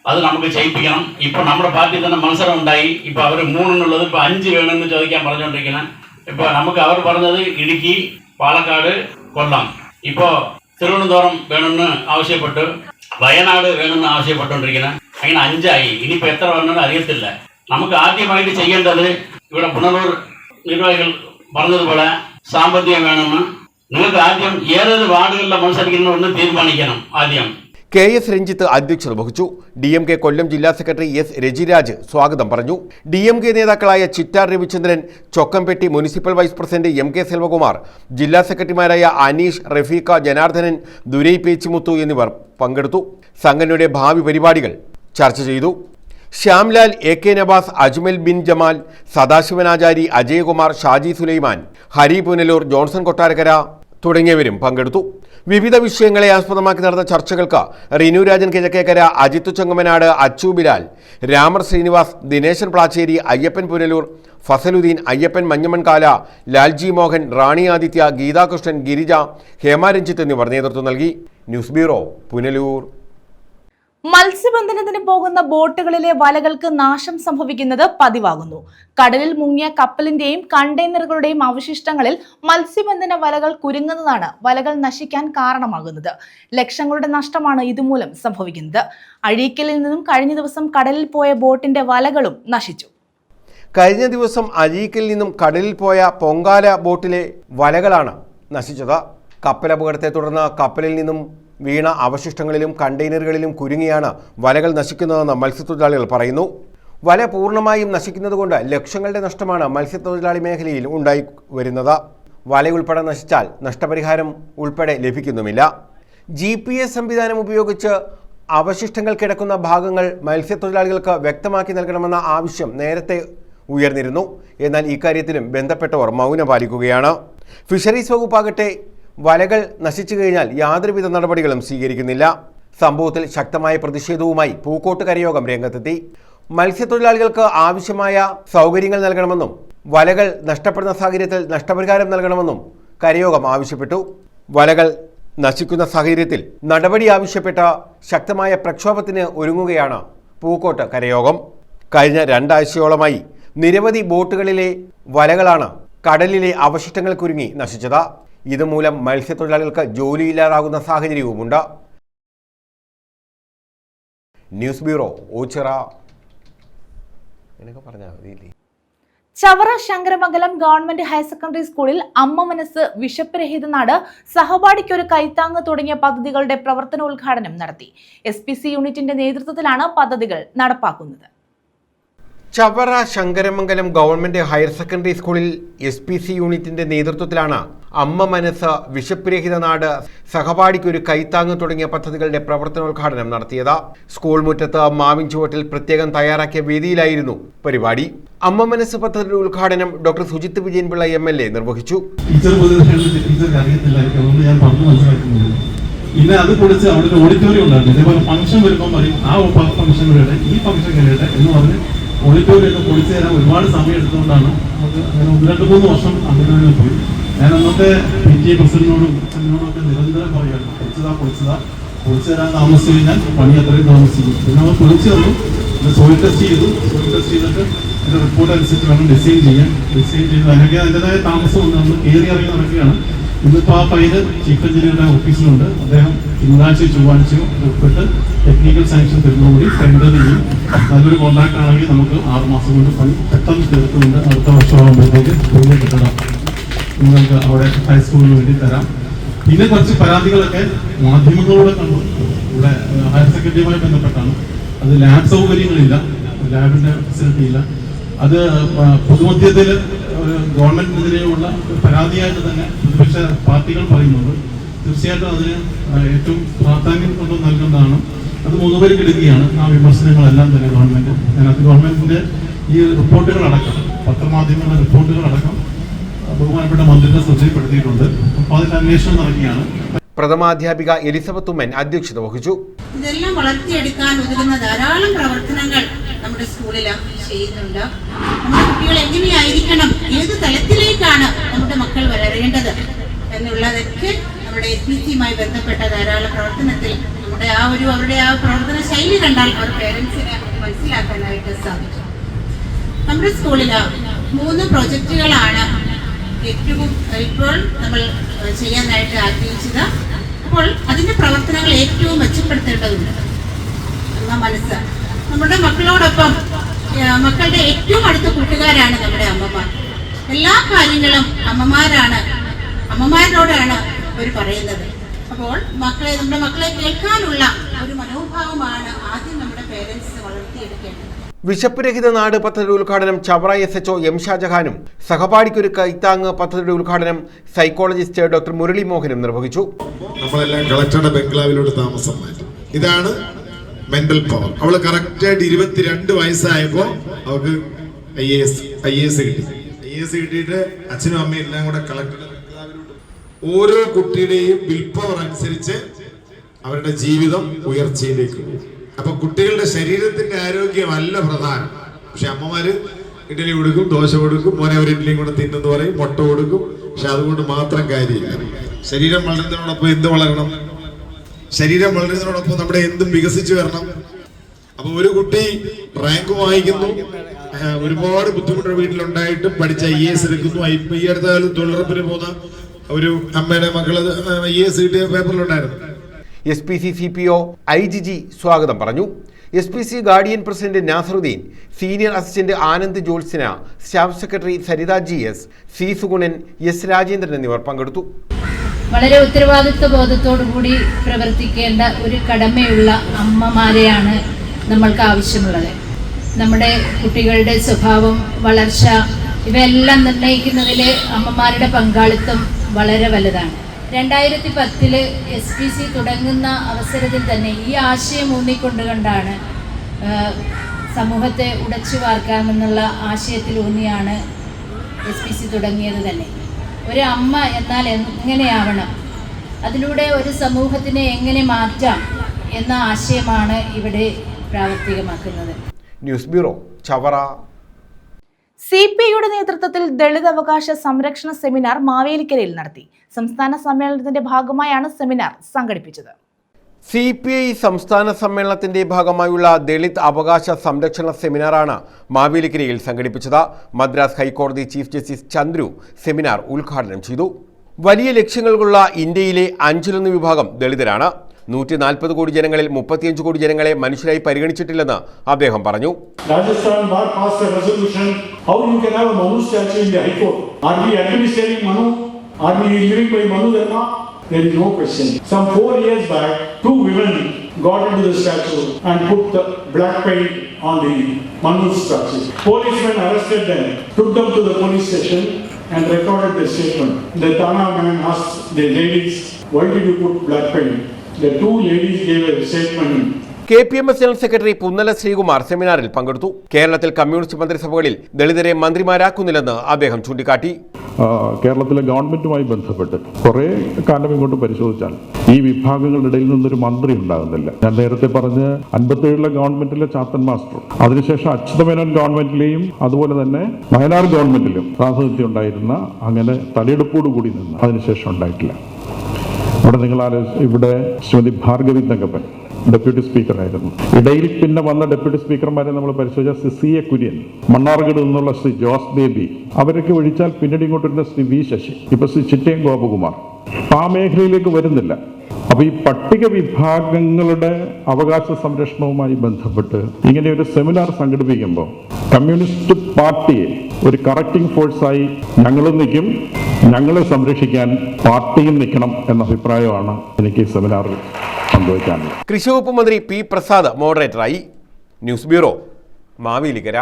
അത് നമുക്ക് ചെയ്യിപ്പിക്കണം. ഇപ്പൊ നമ്മുടെ പാർട്ടി തന്നെ മത്സരം ഉണ്ടായി. ഇപ്പൊ അവർ 3 ഇപ്പൊ 5 വേണമെന്ന് ചോദിക്കാൻ പറഞ്ഞുകൊണ്ടിരിക്കണം. ഇപ്പൊ നമുക്ക് അവർ പറഞ്ഞത് ഇടുക്കി, പാലക്കാട്, കൊല്ലം. ഇപ്പോ തിരുവനന്തപുരം വേണമെന്ന് ആവശ്യപ്പെട്ടു, വയനാട് വേണമെന്ന് ആവശ്യപ്പെട്ടുകൊണ്ടിരിക്കണം. അങ്ങനെ 5 ആയി. ഇനിയിപ്പോ എത്ര വേണമെന്ന് അറിയത്തില്ല. നമുക്ക് ആദ്യമായിട്ട് ചെയ്യേണ്ടത് ഇവിടെ പുനലൂർ നിർവാഹികൾ പറഞ്ഞതുപോലെ സാമ്പത്തികം വേണമെന്ന്. നിങ്ങൾക്ക് ആദ്യം ഏതൊരു വാർഡുകളിലെ മത്സരിക്കണമെന്ന് തീരുമാനിക്കണം. ആദ്യം KS രഞ്ജിത്ത് അധ്യക്ഷത വഹിച്ചു. DMK കൊല്ലം ജില്ലാ സെക്രട്ടറി S രജിരാജ് സ്വാഗതം പറഞ്ഞു. DMK നേതാക്കളായ Chittar Ravichandran, Chokkampatti municipal vice president MK Selvakumar, ജില്ലാ സെക്രട്ടറിമാരായ അനീഷ്, റഫീഖ, ജനാർദ്ദനൻ, ദുരൈ പേച്ചിമുത്തു എന്നിവർ പങ്കെടുത്തു. സംഘടനയുടെ ഭാവി പരിപാടികൾ ചർച്ച ചെയ്തു. ശ്യാംലാൽ, AK നവാസ്, അജ്മൽ ബിൻ ജമാൽ, സദാശിവനാചാരി, അജയകുമാർ, ഷാജി സുലൈമാൻ, ഹരി പുനലൂർ, ജോൺസൺ കൊട്ടാരക്കര തുടങ്ങിയവരും പങ്കെടുത്തു. വിവിധ വിഷയങ്ങളെ ആസ്പദമാക്കി നടന്ന ചർച്ചകൾക്ക് റിനു രാജൻ കിഴക്കേക്കര, അജിത്ത് ചെങ്ങമനാട്, അച്ചു ബിലാൽ, രാമർ ശ്രീനിവാസ്, ദിനേശൻ പ്ലാച്ചേരി, അയ്യപ്പൻ പുനലൂർ, ഫസലുദ്ദീൻ, അയ്യപ്പൻ മഞ്ഞമൺകാല, ലാൽജി മോഹൻ, റാണി ആദിത്യ, ഗീതാകൃഷ്ണൻ, ഗിരിജ, ഹേമ രഞ്ജിത്ത് എന്നിവർ നേതൃത്വം നൽകി. News bureau, Punalur. മത്സ്യബന്ധനത്തിന് പോകുന്ന ബോട്ടുകളിലെ വലകൾക്ക് നാശം സംഭവിക്കുന്നത് പതിവാകുന്നു. കടലിൽ മുങ്ങിയ കപ്പലിന്റെയും കണ്ടെയ്നറുകളുടെയും അവശിഷ്ടങ്ങളിൽ മത്സ്യബന്ധന വലകൾ കുരുങ്ങുന്നതാണ് വലകൾ നശിക്കാൻ കാരണമാകുന്നത്. ലക്ഷങ്ങളുടെ നഷ്ടമാണ് ഇതുമൂലം സംഭവിക്കുന്നത്. അഴീക്കലിൽ നിന്നും കഴിഞ്ഞ ദിവസം കടലിൽ പോയ ബോട്ടിന്റെ വലകളും നശിച്ചു. കഴിഞ്ഞ ദിവസം അഴീക്കലിൽ നിന്നും കടലിൽ പോയ പൊങ്കാല ബോട്ടിലെ വലകളാണ് നശിച്ചത്. കപ്പലപകടത്തെ തുടർന്ന് കപ്പലിൽ നിന്നും വീണ അവശിഷ്ടങ്ങളിലും കണ്ടെയ്നറുകളിലും കുരുങ്ങിയാണ് വലകൾ നശിക്കുന്നതെന്ന് മത്സ്യത്തൊഴിലാളികൾ പറയുന്നു. വല പൂർണ്ണമായും നശിക്കുന്നതുകൊണ്ട് ലക്ഷങ്ങളുടെ നഷ്ടമാണ് മത്സ്യത്തൊഴിലാളി മേഖലയിൽ ഉണ്ടായി വരുന്നത്. വലയുൾപ്പെടെ നശിച്ചാൽ നഷ്ടപരിഹാരം ഉൾപ്പെടെ ലഭിക്കുന്നുമില്ല. GPS സംവിധാനം ഉപയോഗിച്ച് അവശിഷ്ടങ്ങൾ കിടക്കുന്ന ഭാഗങ്ങൾ മത്സ്യത്തൊഴിലാളികൾക്ക് വ്യക്തമാക്കി നൽകണമെന്ന ആവശ്യം നേരത്തെ ഉയർന്നിരുന്നു. എന്നാൽ ഇക്കാര്യത്തിലും ബന്ധപ്പെട്ടവർ മൗനം പാലിക്കുകയാണ്. ഫിഷറീസ് വകുപ്പാകട്ടെ വലകൾ നശിച്ചു കഴിഞ്ഞാൽ യാതൊരുവിധ നടപടികളും സ്വീകരിക്കുന്നില്ല. സംഭവത്തിൽ ശക്തമായ പ്രതിഷേധവുമായി പൂക്കോട്ട് കരയോഗം രംഗത്തെത്തി. മത്സ്യത്തൊഴിലാളികൾക്ക് ആവശ്യമായ സൗകര്യങ്ങൾ നൽകണമെന്നും വലകൾ നഷ്ടപ്പെടുന്ന സാഹചര്യത്തിൽ നഷ്ടപരിഹാരം നൽകണമെന്നും കരയോഗം ആവശ്യപ്പെട്ടു. വലകൾ നശിക്കുന്ന സാഹചര്യത്തിൽ നടപടി ആവശ്യപ്പെട്ട ശക്തമായ പ്രക്ഷോഭത്തിന് ഒരുങ്ങുകയാണ് പൂക്കോട്ട് കരയോഗം. കഴിഞ്ഞ 2 ആഴ്ചയോളമായി നിരവധി ബോട്ടുകളിലെ വലകളാണ് കടലിലെ അവശിഷ്ടങ്ങൾ കുരുങ്ങി നശിച്ചത്. ഇതുമൂലം മത്സ്യത്തൊഴിലാളികൾക്ക് ജോലിയില്ലാതാകുന്ന സാഹചര്യവുമുണ്ട്. News bureau, Oachira. Chavara Sankaramangalam government higher secondary സ്കൂളിൽ അമ്മ മനസ്സ്, വിശപ്പ് രഹിത നാട്, സഹപാഠിക്കൊരു കൈത്താങ്ങ് തുടങ്ങിയ പദ്ധതികളുടെ പ്രവർത്തനോദ്ഘാടനം നടത്തി. SPC യൂണിറ്റിന്റെ നേതൃത്വത്തിലാണ് പദ്ധതികൾ നടപ്പാക്കുന്നത്. Chavara Sankaramangalam government higher secondary സ്കൂളിൽ SPC യൂണിറ്റിന്റെ നേതൃത്വത്തിലാണ് അമ്മ മനസ്സ്, വിശപ്പ് രഹിത നാട്, സഹപാഠിക്കൊരു കൈത്താങ്ങ് തുടങ്ങിയ പദ്ധതികളുടെ പ്രവർത്തനോദ്ഘാടനം നടത്തിയത്. സ്കൂൾ മുറ്റത്ത് മാവിൻ ചുവട്ടിൽ പ്രത്യേകം തയ്യാറാക്കിയ വേദിയിലായിരുന്നു പരിപാടി. അമ്മ മനസ്സ് പദ്ധതിയുടെ ഉദ്ഘാടനം ഡോക്ടർ സുജിത്ത് വിജയൻപിള്ള MLA നിർവഹിച്ചു. പിന്നെ അത് പൊളിച്ച് അവിടെ ഒരു ഓഡിറ്റോറിയം ഉണ്ടായിരുന്നു. ഇതേപോലെ ഫംഗ്ഷൻ വരുമ്പോൾ പറയും ആ ഫംഗ്ഷൻ കഴിയട്ടെ, ഈ ഫംഗ്ഷൻ കഴിയട്ടെ എന്ന് പറഞ്ഞ് ഓഡിറ്റോറിയം ഒക്കെ പൊളിച്ചു തരാൻ ഒരുപാട് സമയം എടുത്തുകൊണ്ടാണ് നമുക്ക് അങ്ങനെ 1-2-3 വർഷം അങ്ങനെ പോയി. ഞാൻ അന്നത്തെ PTA പ്രസിഡന്റിനോടും ഒക്കെ നിരന്തരം പറയുകയാണ്, പൊളിച്ചു തരാൻ താമസിച്ചു കഴിഞ്ഞാൽ പണി അത്രയും താമസിക്കും. പിന്നെ നമ്മൾ പൊളിച്ചു തന്നു, സോയിൽ ടെസ്റ്റ് ചെയ്തു. സോയിൽ ടെസ്റ്റ് ചെയ്തിട്ട് അതിന്റെ റിപ്പോർട്ട് അനുസരിച്ച് വേണം ഡിസൈൻ ചെയ്ത് അതിനൊക്കെ അതിൻ്റെതായ താമസമുണ്ട്. നമ്മൾ കയറി ഇറങ്ങി നടക്കുകയാണ്. ഇന്നിപ്പോൾ ആ ഫയല് ചീഫ് എഞ്ചിനീയറുടെ ഓഫീസിലുണ്ട്. അദ്ദേഹം തിങ്കളാഴ്ച ചൊവ്വാഴ്ചയോ ഉൾപ്പെട്ട് ടെക്നിക്കൽ സാങ്ഷൻ തരുന്നതോടുകൂടി ടെൻഡർ ചെയ്യും. നല്ലൊരു കോൺട്രാക്ട് ആണെങ്കിൽ നമുക്ക് 6 മാസം കൊണ്ട് പണി പെട്ടെന്ന് തീർത്തുകൊണ്ട് അടുത്ത വർഷമാകുമ്പോഴത്തേക്ക് സ്കൂളിൽ കിട്ടണം. നിങ്ങൾക്ക് അവിടെ ഹൈസ്കൂളിന് വേണ്ടി തരാം. പിന്നെ കുറച്ച് പരാതികളൊക്കെ മാധ്യമങ്ങളോട് കണ്ടു. ഇവിടെ ഹയർ സെക്കൻഡറിയുമായി ബന്ധപ്പെട്ടാണ്. അത് ലാബ് സൗകര്യങ്ങളില്ല, ലാബിൻ്റെ ഫെസിലിറ്റി ഇല്ല. അത് പൊതുമധ്യത്തിൽ ഗവൺമെന്റിനെതിരെയുള്ള പരാതിയായിട്ട് തന്നെ പ്രതിപക്ഷ പാർട്ടികൾ പറയുന്നുണ്ട്. തീർച്ചയായിട്ടും അതിന് ഏറ്റവും പ്രാധാന്യം കൊണ്ട് നൽകുന്നതാണ്. അത് മുഖവരിക്കെടുക്കുകയാണ് ആ വിമർശനങ്ങളെല്ലാം തന്നെ ഗവൺമെന്റ്. അതിനകത്ത് ഗവൺമെന്റിന്റെ ഈ റിപ്പോർട്ടുകളടക്കം, പത്രമാധ്യമങ്ങളുടെ റിപ്പോർട്ടുകളടക്കം ബഹുമാനപ്പെട്ട മന്ത്രിയുടെ ശ്രദ്ധയിൽപ്പെടുത്തിയിട്ടുണ്ട്. അപ്പോൾ അതിന്റെ അന്വേഷണം നടക്കുകയാണ്. പ്രഥമാധ്യാപിക എലിസബത്ത് ഉമ്മൻ അധ്യക്ഷത വഹിച്ചു. ഇതെല്ലാം വളർത്തിയെടുക്കാൻ ഉതകുന്ന ധാരാളം പ്രവർത്തനങ്ങൾ നമ്മുടെ സ്കൂളിൽ ചെയ്യുന്നുണ്ട്. നമ്മുടെ കുട്ടികൾ എങ്ങനെയായിരിക്കണം, ഏത് തലത്തിലേക്കാണ് നമ്മുടെ മക്കൾ വളരേണ്ടത് എന്നുള്ളതൊക്കെ നമ്മുടെ SPCയുമായി ബന്ധപ്പെട്ട ധാരാളം പ്രവർത്തനത്തിൽ നമ്മുടെ അവരുടെ ആ പ്രവർത്തന ശൈലി കണ്ടാൽ അവർ പേരൻസിനെ മനസ്സിലാക്കാനായിട്ട് സാധിക്കും. നമ്മുടെ സ്കൂളിൽ 3 പ്രോജക്റ്റുകളാണ് ഏറ്റവും ഇപ്പോൾ നമ്മൾ ചെയ്യാനായിട്ട് ആഗ്രഹിച്ചത്. അപ്പോൾ അതിൻ്റെ പ്രവർത്തനങ്ങൾ ഏറ്റവും മെച്ചപ്പെടുത്തേണ്ടതുണ്ട് എന്ന മനസ്സ്. നമ്മുടെ മക്കളോടൊപ്പം മക്കളുടെ ഏറ്റവും അടുത്ത കൂട്ടുകാരാണ് നമ്മുടെ അമ്മമാർ. എല്ലാ കാര്യങ്ങളും അമ്മമാരോടാണ് അവർ പറയുന്നത്. അപ്പോൾ നമ്മുടെ മക്കളെ കേൾക്കാനുള്ള ഒരു മനോഭാവമാണ് ആദ്യം നമ്മുടെ പേരൻസ് വളർത്തിയെടുക്കേണ്ടത്. വിശപ്പ് രഹിത നാട് പദ്ധതിയുടെ ഉദ്ഘാടനം ചവറ SHO M ഷാജഹാനും സഹപാഠിക്കൊരു കൈത്താങ് പദ്ധതിയുടെ ഉദ്ഘാടനം സൈക്കോളജിസ്റ്റ് ഡോക്ടർ മുരളി മോഹനും നിർവഹിച്ചു. നമ്മളെല്ലാം കളക്ടറുടെ ബംഗ്ലാവിലോട്ട് താമസം മാറ്റി. ഇതാണ് മെന്റൽ പവർ. അവള് കറക്റ്റായിട്ട് 22 വയസ്സായപ്പോൾ അവർക്ക് IAS കിട്ടി. IAS കിട്ടിയിട്ട് അച്ഛനും അമ്മയും എല്ലാം കൂടെ കളക്ടറുടെ ബംഗ്ലാവിലോട്ട്. ഓരോ കുട്ടിയുടെയും വിൽ പവർ അനുസരിച്ച് അവരുടെ ജീവിതം ഉയർച്ചയിലേക്ക് പോകും. അപ്പൊ കുട്ടികളുടെ ശരീരത്തിന്റെ ആരോഗ്യമല്ല പ്രധാനം. പക്ഷെ അമ്മമാര് ഇഡ്ഡലി കൊടുക്കും, ദോശ കൊടുക്കും, മോനെ ഒരു ഇഡ്ഡലിയും കൂടെ തിന്നെന്ന് പറയും, മുട്ട കൊടുക്കും. പക്ഷെ അതുകൊണ്ട് മാത്രം കാര്യമില്ല. ശരീരം വളരുന്നതിനോടൊപ്പം എന്ത് വളരണം? ശരീരം വളരുന്നതിനോടൊപ്പം നമ്മുടെ എന്തും വികസിച്ചു വരണം. അപ്പൊ ഒരു കുട്ടി റാങ്ക് വാങ്ങിക്കുന്നു, ഒരുപാട് ബുദ്ധിമുട്ടുള്ള വീട്ടിലുണ്ടായിട്ടും പഠിച്ച IAS എടുക്കുന്നു. ഈ അടുത്ത കാലത്ത് തൊഴിലുറപ്പിന് പോകുന്ന ഒരു അമ്മയുടെ മക്കള് IAS കിട്ടിയ പേപ്പറിലുണ്ടായിരുന്നു. SPC CPO IGG സ്വാഗതം പറഞ്ഞു. SPC guardian president Nasaruddin, senior assistant Anand Jyotsna, staff secretary Saritha GS, C Sugunan, S Rajendran എന്നിവർ പങ്കെടുത്തു. വളരെ ഉത്തരവാദിത്വ ബോധത്തോടു കൂടി പ്രവർത്തിക്കേണ്ട ഒരു കടമയുള്ള അമ്മമാരെയാണ് നമ്മൾക്ക് ആവശ്യമുള്ളത്. നമ്മുടെ കുട്ടികളുടെ സ്വഭാവം, വളർച്ച ഇവയെല്ലാം നിർണ്ണയിക്കുന്നതിൽ അമ്മമാരുടെ പങ്കാളിത്തം വളരെ വലുതാണ്. 2010 SPC തുടങ്ങുന്ന അവസരത്തിൽ തന്നെ ഈ ആശയം ഊന്നിക്കൊണ്ടുകൊണ്ടാണ് സമൂഹത്തെ ഉടച്ചു വാർക്കാമെന്നുള്ള ആശയത്തിൽ ഊന്നിയാണ് SPC തുടങ്ങിയത് തന്നെ. ഒരു അമ്മ എന്നാൽ എങ്ങനെയാവണം, അതിലൂടെ ഒരു സമൂഹത്തിനെ എങ്ങനെ മാറ്റാം എന്ന ആശയമാണ് ഇവിടെ പ്രാവർത്തികമാക്കുന്നത്. News bureau, Chavara. CPIയുടെ നേതൃത്വത്തിൽ ദളിത് അവകാശ സംരക്ഷണ സെമിനാർ മാവേലിക്കരയിൽ നടത്തി. സംസ്ഥാന സമ്മേളനത്തിന്റെ ഭാഗമായാണ് സെമിനാർ സംഘടിപ്പിച്ചത്. CPI സംസ്ഥാന സമ്മേളനത്തിന്റെ ഭാഗമായുള്ള ദളിത് അവകാശ സംരക്ഷണ സെമിനാറാണ് മാവേലിക്കരയിൽ സംഘടിപ്പിച്ചത്. മദ്രാസ് ഹൈക്കോടതി ചീഫ് ജസ്റ്റിസ് ചന്ദ്രു സെമിനാർ ഉദ്ഘാടനം ചെയ്തു. വലിയ ലക്ഷ്യങ്ങൾക്കുള്ള ഇന്ത്യയിലെ 5-1 വിഭാഗം ദളിതരാണ്. 140 കോടി ജനങ്ങളിൽ 35 കോടി ജനങ്ങളെ മനുഷ്യരായി പരിഗണിച്ചിട്ടില്ലെന്ന് അദ്ദേഹം പറഞ്ഞു. Rajasthan bar pass a resolution how you can have a Manu statue in the High Court. Are we administering Manu? Are we living by Manu Dharma? There is no question. Some 4 years back, 2 women got into the statue and put the black paint on the Manu statue. Policemen arrested them, took them to the police station and recorded the statement. The Thana man asked the ladies, why did you put black paint? The 2 ladies gave a statement. KPMS general secretary Punnala Sreekumar സെമിനാറിൽ പങ്കെടുത്തു. കേരളത്തിൽ communist മന്ത്രിസഭകളിൽ ദളിതരെ മന്ത്രിമാരാക്കുന്നില്ലെന്ന് അദ്ദേഹം ചൂണ്ടിക്കാട്ടി. കേരളത്തിലെ ഗവൺമെന്റുമായി ബന്ധപ്പെട്ട് കുറെ കാലം ഇങ്ങോട്ട് പരിശോധിച്ചാൽ ഈ വിഭാഗങ്ങളുടെ ഇടയിൽ നിന്നൊരു മന്ത്രി ഉണ്ടാകുന്നില്ല. ഞാൻ നേരത്തെ പറഞ്ഞ് 57 ഗവൺമെന്റിലെ ചാത്തൻ മാസ്റ്റർ, അതിനുശേഷം അച്യുതമേനോൻ ഗവൺമെന്റിലെയും അതുപോലെ തന്നെ വയനാട് ഗവൺമെന്റിലും പ്രാതിനിധ്യം ഉണ്ടായിരുന്ന, അങ്ങനെ തലയെടുപ്പോടുകൂടി നിന്ന് അതിനുശേഷം ഉണ്ടായിട്ടില്ല. അവിടെ നിങ്ങൾ ഇവിടെ ശ്രീമതി ഭാർഗവി തങ്കപ്പൻ ഡെപ്യൂട്ടി സ്പീക്കറായിരുന്നു. ഇടയിൽ പിന്നെ വന്ന ഡെപ്യൂട്ടി സ്പീക്കർമാരെ നമ്മൾ പരിശോധിച്ചാൽ CA കുര്യൻ, മണ്ണാർഗഡ് നിന്നുള്ള ശ്രീ ജോസ് ബേബി, അവരൊക്കെ ഒഴിച്ചാൽ പിന്നീട് ഇങ്ങോട്ട് വരുന്ന ശ്രീ V ശശി, ഇപ്പൊ ശ്രീ ചിറ്റയം ഗോപകുമാർ, അപ്പം ആ മേഖലയിലേക്ക് വരുന്നില്ല. അപ്പോൾ ഈ പട്ടിക വിഭാഗങ്ങളുടെ അവകാശ സംരക്ഷണവുമായി ബന്ധപ്പെട്ട് ഇങ്ങനെ ഒരു സെമിനാർ സംഘടിപ്പിക്കുമ്പോൾ കമ്മ്യൂണിസ്റ്റ് പാർട്ടിയെ ഒരു കറക്റ്റിംഗ് ഫോഴ്സായി ഞങ്ങളും നിൽക്കും, ഞങ്ങളെ സംരക്ഷിക്കാൻ പാർട്ടിയും നിൽക്കണം എന്ന അഭിപ്രായമാണ് എനിക്ക് ഈ സെമിനാറിൽ പങ്കുവയ്ക്കാനുള്ളത്. കൃഷി വകുപ്പ് മന്ത്രി പി പ്രസാദ് മോഡറേറ്ററായി. News bureau, Mavelikkara.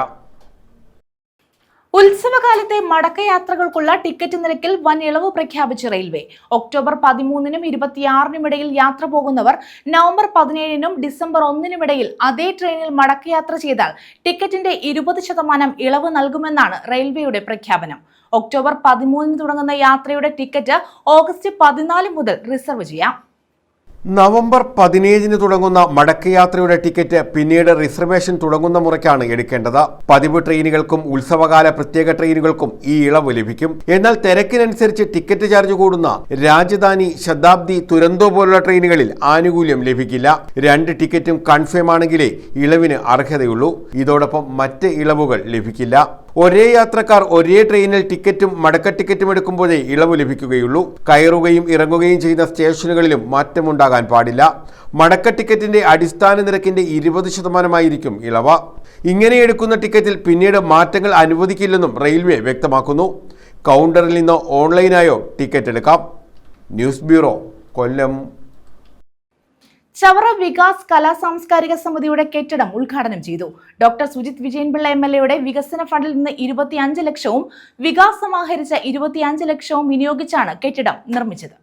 ഉത്സവകാലത്തെ മടക്കയാത്രകൾക്കുള്ള ടിക്കറ്റ് നിരക്കിൽ വൻ ഇളവ് പ്രഖ്യാപിച്ച റെയിൽവേ. ഒക്ടോബർ 13-നും 26-നും ഇടയിൽ യാത്ര പോകുന്നവർ നവംബർ 17-നും ഡിസംബർ 1-നും ഇടയിൽ അതേ ട്രെയിനിൽ മടക്കയാത്ര ചെയ്താൽ ടിക്കറ്റിന്റെ 20% ഇളവ് നൽകുമെന്നാണ് റെയിൽവേയുടെ പ്രഖ്യാപനം. ഒക്ടോബർ 13-ന് തുടങ്ങുന്ന യാത്രയുടെ ടിക്കറ്റ് ഓഗസ്റ്റ് 14 മുതൽ റിസർവ് ചെയ്യാം. നവംബർ 17-ന് തുടങ്ങുന്ന മടക്കയാത്രയുടെ ടിക്കറ്റ് പിന്നീട് റിസർവേഷൻ തുടങ്ങുന്ന മുറയ്ക്കാണ് എടുക്കേണ്ടത്. പതിവ് ട്രെയിനുകൾക്കും ഉത്സവകാല പ്രത്യേക ട്രെയിനുകൾക്കും ഈ ഇളവ് ലഭിക്കും. എന്നാൽ തിരക്കിനനുസരിച്ച് ടിക്കറ്റ് ചാർജ് കൂടുന്ന രാജധാനി, ശതാബ്ദി, തുരന്തോ പോലുള്ള ട്രെയിനുകളിൽ ആനുകൂല്യം ലഭിക്കില്ല. 2 ടിക്കറ്റും കൺഫേം ആണെങ്കിലേ ഇളവിന് അർഹതയുള്ളൂ. ഇതോടൊപ്പം മറ്റ് ഇളവുകൾ ലഭിക്കില്ല. ഒരേ യാത്രക്കാർ ഒരേ ട്രെയിനിൽ ടിക്കറ്റും മടക്ക ടിക്കറ്റും എടുക്കുമ്പോഴേ ഇളവ് ലഭിക്കുകയുള്ളൂ. കയറുകയും ഇറങ്ങുകയും ചെയ്യുന്ന സ്റ്റേഷനുകളിലും മാറ്റമുണ്ടാകാൻ പാടില്ല. മടക്ക ടിക്കറ്റിന്റെ അടിസ്ഥാന നിരക്കിന്റെ 20% ഇളവ്. ഇങ്ങനെ എടുക്കുന്ന ടിക്കറ്റിൽ പിന്നീട് മാറ്റങ്ങൾ അനുവദിക്കില്ലെന്നും റെയിൽവേ വ്യക്തമാക്കുന്നു. കൗണ്ടറിൽ നിന്നോ ഓൺലൈനായോ ടിക്കറ്റ് എടുക്കാം. ന്യൂസ് ബ്യൂറോ, കൊല്ലം. ചവറ വികാസ് കലാ സാംസ്കാരിക സമിതിയുടെ കെട്ടിടം ഉദ്ഘാടനം ചെയ്തു. ഡോക്ടർ സുജിത് വിജയൻപിള്ള MLA വികസന ഫണ്ടിൽ നിന്ന് 25 ലക്ഷവും വികാസ് സമാഹരിച്ച 25 ലക്ഷവും വിനിയോഗിച്ചാണ് കെട്ടിടം നിർമ്മിച്ചത്.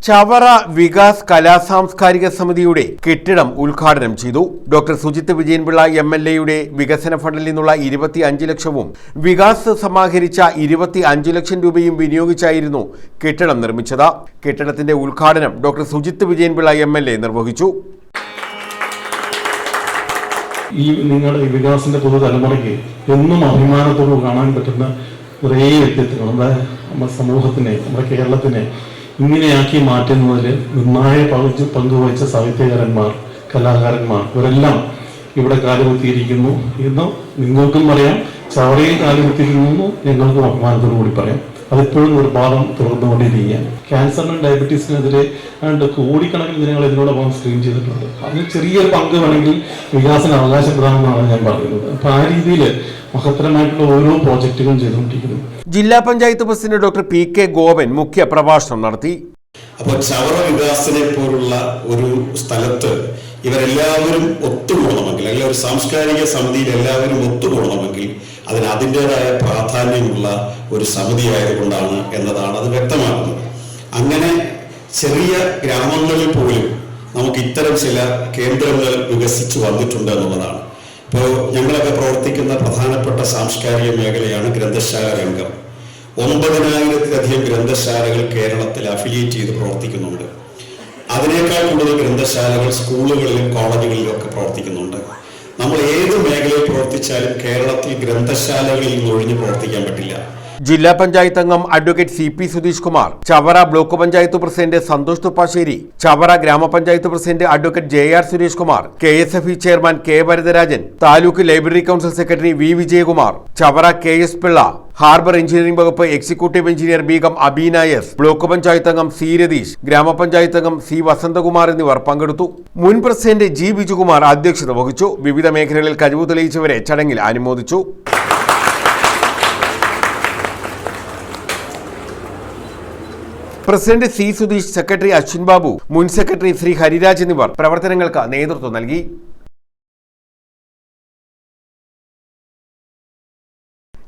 ചവറ വികാസ് കലാ സാംസ്കാരിക സമിതിയുടെ കെട്ടിടം ഉദ്ഘാടനം ചെയ്തു. ഡോക്ടർ സുജിത് വിജയൻപിള്ള MLA വികസന ഫണ്ടിൽ നിന്നുള്ള 25 ലക്ഷവും വികാസ് സമാഹരിച്ച 25 ലക്ഷം രൂപയും വിനിയോഗിച്ചായിരുന്നു കെട്ടിടം നിർമ്മിച്ചത്. കെട്ടിടത്തിന്റെ ഉദ്ഘാടനം ഡോക്ടർ സുജിത് വിജയൻപിള്ള MLA നിർവഹിച്ചു. ഈ നിങ്ങളുടെ വികാസിന്റെ പുതുതലമുറയ്ക്ക് എന്നും അഭിമാനത്തോട് കാണാൻ പറ്റുന്ന കുറേ വ്യക്തിത്വങ്ങൾ നമ്മുടെ സമൂഹത്തിനെ, നമ്മുടെ കേരളത്തിനെ ഇങ്ങനെയാക്കി മാറ്റുന്നതിൽ നിർണായക പങ്കുവഹിച്ച സാഹിത്യകാരന്മാർ, കലാകാരന്മാർ ഇവരെല്ലാം ഇവിടെ കാലുകുത്തിയിരിക്കുന്നു എന്ന് നിങ്ങൾക്കും പറയാം. ചവറയിൽ കാലുകുത്തിയിരിക്കുന്നു ഞങ്ങൾക്കും അഭിമാനത്തോടു കൂടി പറയാം. അതിപ്പോഴും നിർബാധം തുടർന്നുകൊണ്ടിരിക്കുകയാണ്. ക്യാൻസറിനും ഡയബറ്റീസിനെതിരെ കോടിക്കണക്കിന് ജനങ്ങൾ ഇതിനോടൊപ്പം സ്ക്രീൻ ചെയ്തിട്ടുണ്ട്. അതിന് ചെറിയൊരു പങ്ക് വേണമെങ്കിൽ വികാസത്തിന് അവകാശപ്പെടാമെന്നാണ് ഞാൻ പറയുന്നത്. അപ്പൊ ആ രീതിയിൽ മഹത്തരമായിട്ടുള്ള ഓരോ പ്രോജക്റ്റുകളും ചെയ്തുകൊണ്ടിരിക്കുന്നു. ജില്ലാ panchayat president doctor PK Gopan മുഖ്യ പ്രഭാഷണം നടത്തി. അപ്പോൾ ചവറ വികാസിനെ പോലുള്ള ഒരു സ്ഥലത്ത് ഇവരെല്ലാവരും ഒത്തുകൂടണമെങ്കിൽ, അല്ലെങ്കിൽ ഒരു സാംസ്കാരിക സമിതിയിൽ എല്ലാവരും ഒത്തുകൂടണമെങ്കിൽ അതിന് അതിൻ്റെതായ പ്രാധാന്യമുള്ള ഒരു സമിതി ആയതുകൊണ്ടാണ് എന്നതാണ് അത് വ്യക്തമാക്കുന്നത്. അങ്ങനെ ചെറിയ ഗ്രാമങ്ങളിൽ പോലും നമുക്ക് ഇത്തരം ചില കേന്ദ്രങ്ങൾ വികസിച്ചു വന്നിട്ടുണ്ട് എന്നുള്ളതാണ്. ഇപ്പോൾ ഞങ്ങളൊക്കെ പ്രവർത്തിക്കുന്ന പ്രധാനപ്പെട്ട സാംസ്കാരിക മേഖലയാണ് ഗ്രന്ഥശാല രംഗം. 9000-ലധികം ഗ്രന്ഥശാലകൾ കേരളത്തിൽ അഫിലിയേറ്റ് ചെയ്ത് പ്രവർത്തിക്കുന്നുണ്ട്. അതിനേക്കാൾ കൂടുതൽ ഗ്രന്ഥശാലകൾ സ്കൂളുകളിലും കോളേജുകളിലും ഒക്കെ പ്രവർത്തിക്കുന്നുണ്ട്. നമ്മൾ ഏത് മേഖലയിൽ പ്രവർത്തിച്ചാലും കേരളത്തിൽ ഗ്രന്ഥശാലകളിൽ നിന്ന് ഒഴിഞ്ഞു പ്രവർത്തിക്കാൻ പറ്റില്ല. ജില്ലാ പഞ്ചായത്ത് അംഗം advocate CP Sudheesh Kumar, Chavara block panchayat president Santhosh Thuppassery, Chavara gramapanchayat president advocate JR Suresh Kumar, KSFE chairman K Varadarajan, taluk library council secretary V Vijayakumar, Chavara KS Pillai, harbour engineering വകുപ്പ് executive engineer Beegam Abeena S, block panchayat അംഗം C രതീഷ്, ഗ്രാമപഞ്ചായത്ത് അംഗം C വസന്തകുമാർ എന്നിവർ പങ്കെടുത്തു. മുൻ പ്രസിഡന്റ് G ബിജുകുമാർ അധ്യക്ഷത വഹിച്ചു. വിവിധ മേഖലകളിൽ കഴിവ് തെളിയിച്ചവരെ ചടങ്ങിൽ അനുമോദിച്ചു. President C Sudheesh, secretary Ashwin Babu, മുൻ സെക്രട്ടറി ശ്രീ ഹരിരാജ് എന്നിവർ പ്രവർത്തനങ്ങൾക്ക് നേതൃത്വം നൽകി.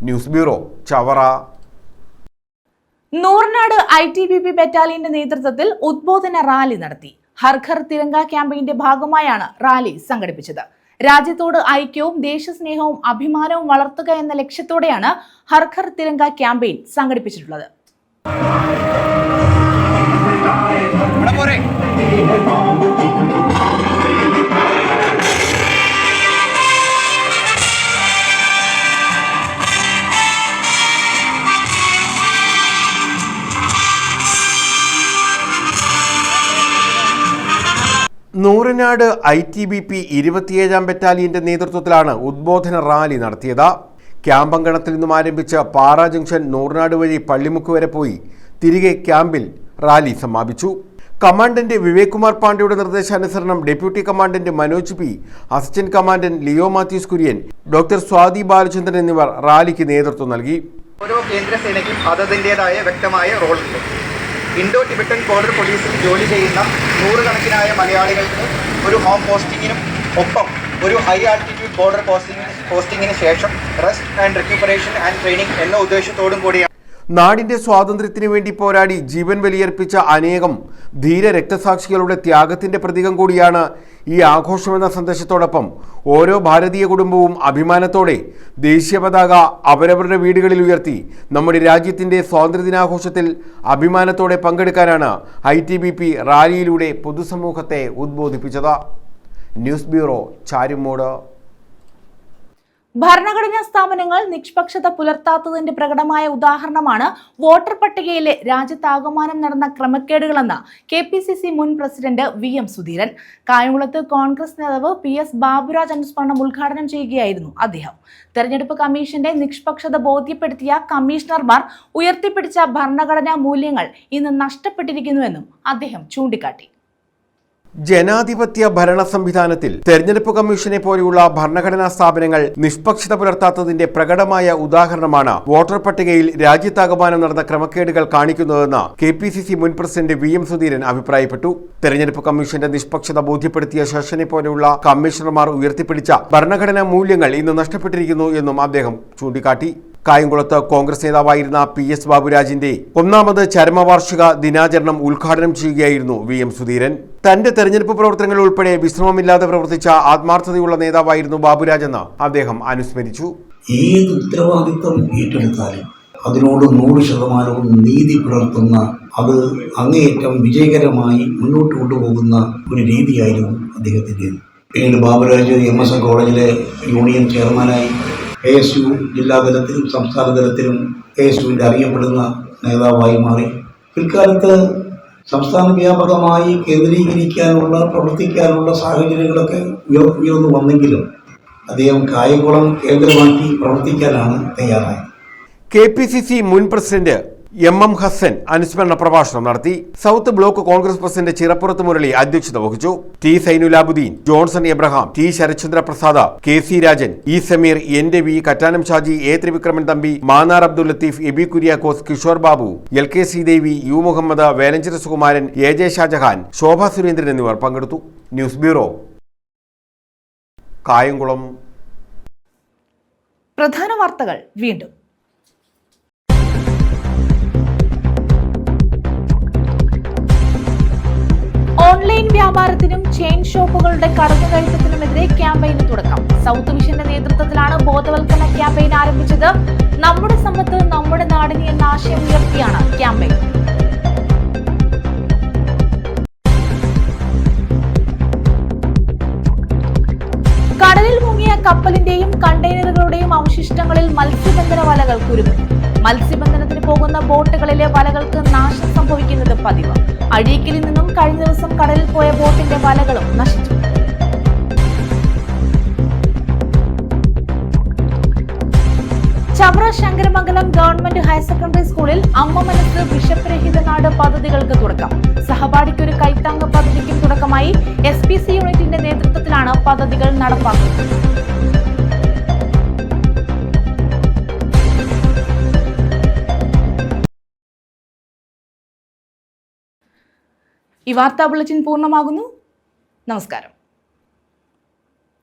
News bureau, Chavara. Noornad ITBP ബറ്റാലിയന്റെ നേതൃത്വത്തിൽ ഉദ്ബോധന റാലി നടത്തി. ഹർ ഘർ തിരങ്ക ക്യാമ്പയിന്റെ ഭാഗമായാണ് റാലി സംഘടിപ്പിച്ചത്. രാജ്യത്തോട് ഐക്യവും ദേശസ്നേഹവും അഭിമാനവും വളർത്തുക എന്ന ലക്ഷ്യത്തോടെയാണ് ഹർ ഘർ തിരങ്ക ക്യാമ്പയിൻ സംഘടിപ്പിച്ചിട്ടുള്ളത്. നൂറിനാട് ITBP 27-ാം ബറ്റാലിയന്റെ നേതൃത്വത്തിലാണ് ഉദ്ബോധന റാലി നടത്തിയത്. ക്യാമ്പങ്കണത്തിൽ നിന്നും ആരംഭിച്ച പാറ ജംഗ്ഷൻ നൂർനാട് വഴി പള്ളിമുക്ക് വരെ പോയി തിരികെ ക്യാമ്പിൽ റാലി സമാപിച്ചു. കമാൻഡന്റ് വിവേക് കുമാർ പാണ്ഡെയുടെ നിർദ്ദേശാനുസരണം deputy commandant Manoj P, assistant commandant Leo Mathews Kurian, doctor Swathi Balachandran എന്നിവർ റാലിക്ക് നേതൃത്വം നൽകി. ഓരോ കേന്ദ്ര സേനയ്ക്കും അതതിൻ്റെതായ വ്യക്തമായ റോളുണ്ട്. ഇൻഡോ ടിബറ്റൻ ബോർഡർ പോലീസിൽ ജോലി ചെയ്യുന്ന നൂറുകണക്കിനായ മലയാളികൾക്ക് ഒരു ഹോം പോസ്റ്റിങ്ങിനും ഒപ്പം ഒരു ഹൈ ആൾട്ടിറ്റ്യൂഡ് ബോർഡർ പോസ്റ്റിങ്ങിന് ശേഷം റെസ്റ്റ് ആൻഡ് റിക്യൂപ്പറേഷൻ ആൻഡ് ട്രെയിനിങ് എന്ന ഉദ്ദേശത്തോടും കൂടിയാണ് നാടിന്റെ സ്വാതന്ത്ര്യത്തിനു വേണ്ടി പോരാടി ജീവൻ ബലിയർപ്പിച്ച അനേകം ധീര രക്തസാക്ഷികളുടെ ത്യാഗത്തിന്റെ പ്രതീകം കൂടിയാണ് ഈ ആഘോഷമെന്ന സന്ദേശത്തോടൊപ്പം ഓരോ ഭാരതീയ കുടുംബവും അഭിമാനത്തോടെ ദേശീയ പതാക അവരവരുടെ വീടുകളിൽ ഉയർത്തി നമ്മുടെ രാജ്യത്തിന്റെ സ്വാതന്ത്ര്യദിനാഘോഷത്തിൽ അഭിമാനത്തോടെ പങ്കെടുക്കാനാണ് ITBP റാലിയിലൂടെ പൊതുസമൂഹത്തെ ഉദ്ബോധിപ്പിച്ചത്. News bureau, Charummood. ഭരണഘടനാ സ്ഥാപനങ്ങൾ നിഷ്പക്ഷത പുലർത്താത്തതിന്റെ പ്രകടമായ ഉദാഹരണമാണ് വോട്ടർ പട്ടികയിലെ രാജ്യത്താകമാനം നടന്ന ക്രമക്കേടുകളെന്ന് KPCC മുൻ പ്രസിഡന്റ് VM സുധീരൻ. കായംകുളത്ത് കോൺഗ്രസ് നേതാവ് PS ബാബുരാജ് അനുസ്മരണം ഉദ്ഘാടനം ചെയ്യുകയായിരുന്നു അദ്ദേഹം. തെരഞ്ഞെടുപ്പ് കമ്മീഷന്റെ നിഷ്പക്ഷത ബോധ്യപ്പെടുത്തിയ കമ്മീഷണർമാർ ഉയർത്തിപ്പിടിച്ച ഭരണഘടനാ മൂല്യങ്ങൾ ഇന്ന് നഷ്ടപ്പെട്ടിരിക്കുന്നുവെന്നും അദ്ദേഹം ചൂണ്ടിക്കാട്ടി. ജനാധിപത്യ ഭരണ സംവിധാനത്തിൽ തെരഞ്ഞെടുപ്പ് കമ്മീഷനെ പോലെയുള്ള ഭരണഘടനാ സ്ഥാപനങ്ങൾ നിഷ്പക്ഷത പുലർത്താത്തതിന്റെ പ്രകടമായ ഉദാഹരണമാണ് വോട്ടർ പട്ടികയിൽ രാജ്യത്താകമാനം നടന്ന ക്രമക്കേടുകൾ കാണിക്കുന്നതെന്ന് KPCC മുൻ പ്രസിഡന്റ് VM സുധീരൻ അഭിപ്രായപ്പെട്ടു. തെരഞ്ഞെടുപ്പ് കമ്മീഷന്റെ നിഷ്പക്ഷത ബോധ്യപ്പെടുത്തിയ ശേഷനെ പോലെയുള്ള കമ്മീഷണർമാർ ഉയർത്തിപ്പിടിച്ച ഭരണഘടനാ മൂല്യങ്ങൾ ഇന്ന് നഷ്ടപ്പെട്ടിരിക്കുന്നു എന്നും അദ്ദേഹം ചൂണ്ടിക്കാട്ടി. കായംകുളത്ത് കോൺഗ്രസ് നേതാവായിരുന്ന PS ബാബുരാജിന്റെ 1ാമത് ചരമവാർഷിക ദിനാചരണം ഉദ്ഘാടനം ചെയ്യുകയായിരുന്നു VM സുധീരൻ. തന്റെ തെരഞ്ഞെടുപ്പ് പ്രവർത്തനങ്ങൾ ഉൾപ്പെടെ വിശ്രമമില്ലാതെ പ്രവർത്തിച്ച ആത്മാർത്ഥതയുള്ള നേതാവായിരുന്നു ബാബുരാജ് എന്ന് അദ്ദേഹം അനുസ്മരിച്ചു. ഏത് ഉത്തരവാദിത്വം ഏറ്റെടുത്താലും അതിനോട് 100% നീതി പുലർത്തുന്ന, അത് അങ്ങേയറ്റം വിജയകരമായി മുന്നോട്ട് കൊണ്ടുപോകുന്ന ഒരു രീതിയായിരുന്നു അദ്ദേഹത്തിൻ്റെ. പിന്നീട് ബാബുരാജ് MSN കോളേജിലെ യൂണിയൻ ചെയർമാനായി ASU ജില്ലാതലത്തിലും സംസ്ഥാന തലത്തിലും ASUവിൻ്റെ അറിയപ്പെടുന്ന നേതാവായി മാറി. പിൽക്കാലത്ത് സംസ്ഥാന വ്യാപകമായി കേന്ദ്രീകരിക്കാനുള്ള, പ്രവർത്തിക്കാനുള്ള സാഹചര്യങ്ങളൊക്കെ ഉയർന്നു വന്നെങ്കിലും അദ്ദേഹം കായംകുളം കേന്ദ്രമാക്കി പ്രവർത്തിക്കാനാണ് തയ്യാറായത്. KPCC മുൻ പ്രസിഡന്റ് MM ഹസൻ അനുസ്മരണ പ്രഭാഷണം നടത്തി. South block Congress president Chirappurath Murali അധ്യക്ഷത വഹിച്ചു. T Sainulabdeen, Johnson Abraham, T Sarathchandra Prasad, KC Rajan, E Sameer, NDV, Kattanam Shaji, A Thrivikraman Thampi, Mannar Abdul Latheef, Aby Kuriakose, Kishore Babu, LK Sreedevi, U Muhammad, Velanchira Sukumaran, AJ Shajahan, Shobha Surendran എന്നിവർ പങ്കെടുത്തു. News bureau, Kayamkulam. പ്രധാന വാർത്തകൾ വീണ്ടും. ഓൺലൈൻ വ്യാപാരത്തിനും ചെയിൻ ഷോപ്പുകളുടെ കടന്നുകയറ്റത്തിനുമെതിരെ ക്യാമ്പയിന് തുടക്കം. സൗത്ത് വിഷന്റെ നേതൃത്വത്തിലാണ് ബോധവൽക്കരണ ക്യാമ്പയിൻ ആരംഭിച്ചത്. നമ്മുടെ സമ്പത്ത് നമ്മുടെ നാടിന് എന്ന ആശയം ഉയർത്തിയാണ് ക്യാമ്പയിൻ. കടലിൽ മുങ്ങിയ കപ്പലിന്റെയും കണ്ടെയ്നറുകളുടെയും അവശിഷ്ടങ്ങളിൽ മത്സ്യബന്ധന വലകൾ കുരുങ്ങുന്നു. മത്സ്യബന്ധനത്തിന് പോകുന്ന ബോട്ടുകളിലെ വലകൾക്ക് നാശം സംഭവിക്കുന്നത് പതിവ്. അഴീക്കലിൽ നിന്നും കഴിഞ്ഞ ദിവസം കടലിൽ പോയ ബോട്ടിന്റെ വലകളും നശിച്ചു. Chavara Sankaramangalam government higher secondary സ്കൂളിൽ അമ്മ മനസ്സ് ബിഷപ്പ് രഹിത നാട് പദ്ധതികൾക്ക് തുടക്കം. സഹപാഠിക്കൊരു കൈത്താങ്ങ് പദ്ധതിക്കും തുടക്കമായി. SPC യൂണിറ്റിന്റെ നേതൃത്വത്തിലാണ് പദ്ധതികൾ നടപ്പാക്കുന്നത്. ഈ വാർത്താ ബുള്ളറ്റിൻ പൂർണ്ണമാകുന്നു. നമസ്കാരം.